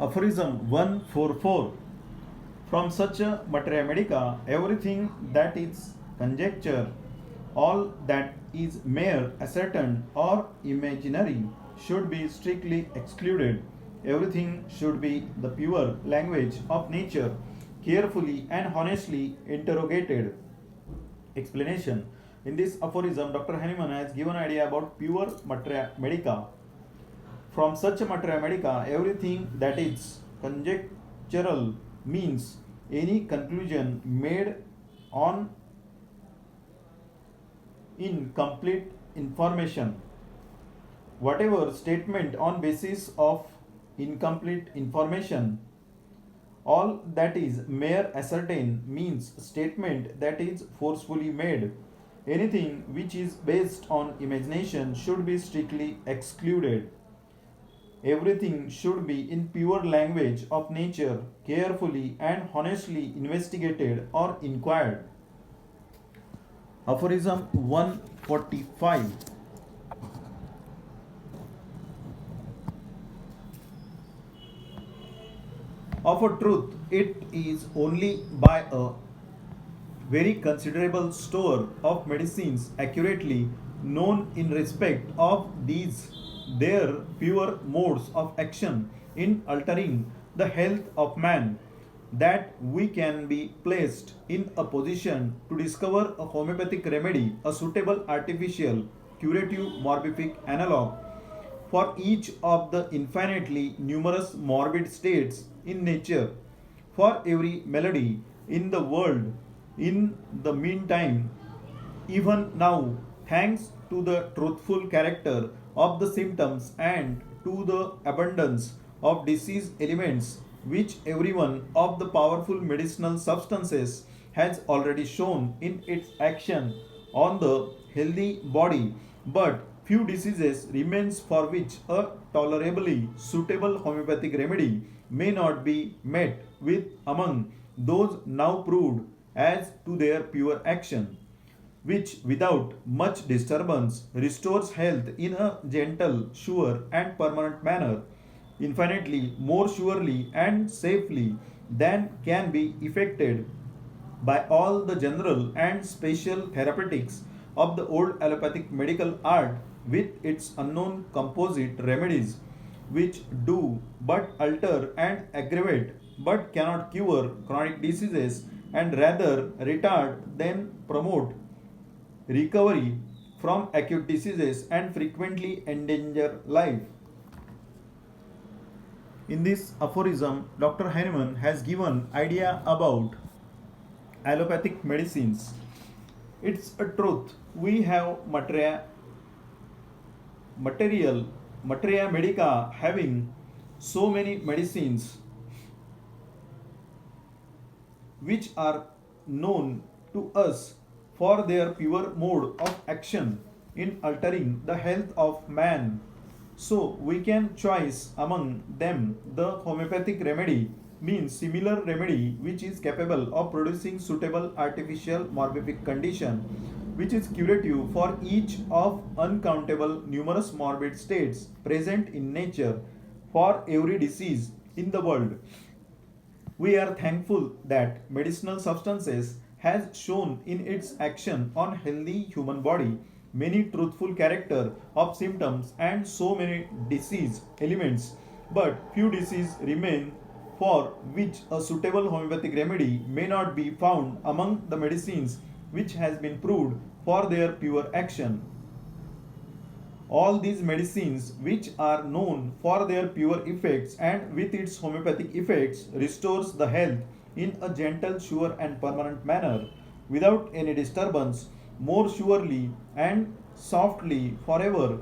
Aphorism 144. From such a materia medica, everything that is conjecture, all that is mere ascertained or imaginary, should be strictly excluded. Everything should be the pure language of nature, carefully and honestly interrogated. Explanation. In this aphorism, Dr. Henneman has given an idea about pure materia medica. From such a materia medica, everything that is conjectural means any conclusion made on incomplete information. Whatever statement on basis of incomplete information, all that is mere ascertain means statement that is forcefully made. Anything which is based on imagination should be strictly excluded. Everything should be in pure language of nature, carefully and honestly investigated or inquired. Aphorism 145. Of a truth, it is only by a very considerable store of medicines accurately known in respect of these their pure modes of action in altering the health of man, that we can be placed in a position to discover a homeopathic remedy, a suitable artificial curative morbific analog for each of the infinitely numerous morbid states in nature, for every malady in the world. In the meantime, even now, thanks to the truthful character of the symptoms and to the abundance of disease elements which every one of the powerful medicinal substances has already shown in its action on the healthy body, but few diseases remains for which a tolerably suitable homeopathic remedy may not be met with among those now proved as to their pure action, which without much disturbance restores health in a gentle, sure, and permanent manner, infinitely more surely and safely than can be effected by all the general and special therapeutics of the old allopathic medical art with its unknown composite remedies, which do but alter and aggravate but cannot cure chronic diseases and rather retard than promote recovery from acute diseases and frequently endanger life. In this aphorism, Dr. Heinemann has given idea about allopathic medicines. It's a truth. We have material materia medica having so many medicines which are known to us for their pure mode of action in altering the health of man. So we can choose among them the homeopathic remedy, means similar remedy which is capable of producing suitable artificial morbific condition, which is curative for each of uncountable numerous morbid states present in nature, for every disease in the world. We are thankful that medicinal substances has shown in its action on healthy human body many truthful character of symptoms and so many disease elements, but few disease remain for which a suitable homeopathic remedy may not be found among the medicines which has been proved for their pure action. All these medicines which are known for their pure effects and with its homeopathic effects restores the health in a gentle, sure and permanent manner without any disturbance, more surely and softly forever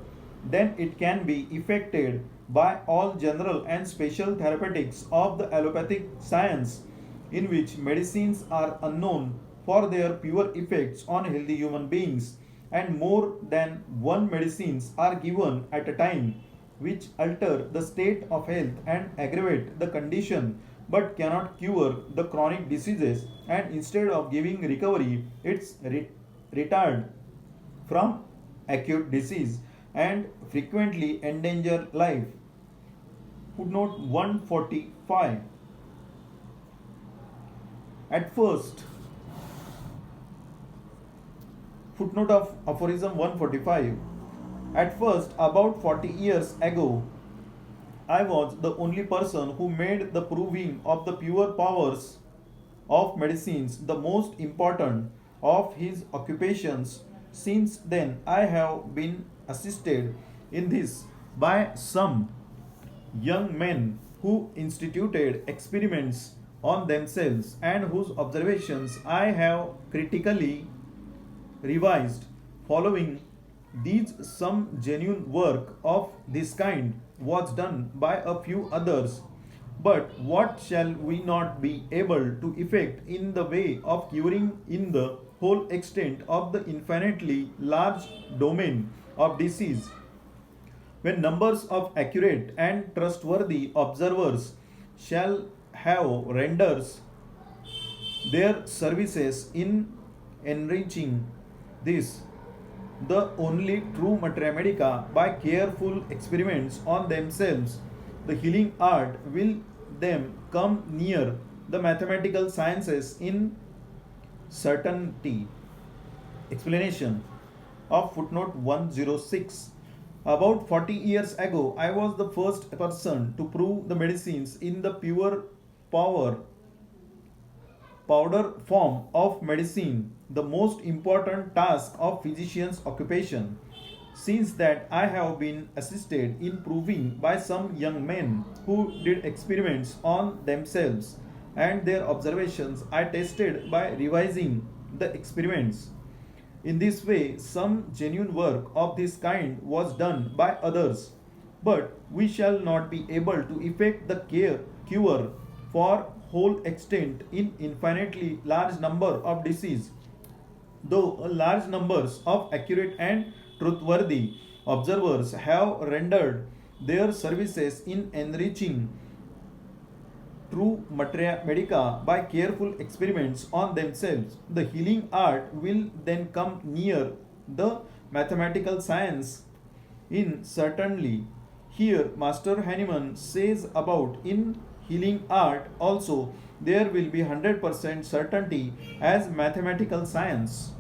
than it can be effected by all general and special therapeutics of the allopathic science, in which medicines are unknown for their pure effects on healthy human beings, and more than one medicines are given at a time which alter the state of health and aggravate the condition but cannot cure the chronic diseases, and instead of giving recovery it's retard from acute disease and frequently endanger life. Footnote 145. At first, footnote of Aphorism 145. At first, about 40 years ago, I was the only person who made the proving of the pure powers of medicines the most important of his occupations. Since then, I have been assisted in this by some young men who instituted experiments on themselves and whose observations I have critically revised. Following these, some genuine work of this kind was done by a few others. But what shall we not be able to effect in the way of curing in the whole extent of the infinitely large domain of disease, when numbers of accurate and trustworthy observers shall have rendered their services in enriching this, the only true materia medica, by careful experiments on themselves, the healing art will them come near the mathematical sciences in certainty. Explanation of footnote 106. About 40 years ago, I was the first person to prove the medicines in the pure power powder form of medicine, the most important task of physician's occupation. Since that, I have been assisted in proving by some young men who did experiments on themselves, and their observations I tested by revising the experiments. In this way, some genuine work of this kind was done by others, but we shall not be able to effect the cure for whole extent in infinitely large number of disease, though a large numbers of accurate and truthworthy observers have rendered their services in enriching true materia medica by careful experiments on themselves, the healing art will then come near the mathematical science in certainly. Here, Master Hahnemann says about in healing art also there will be 100% certainty as mathematical science.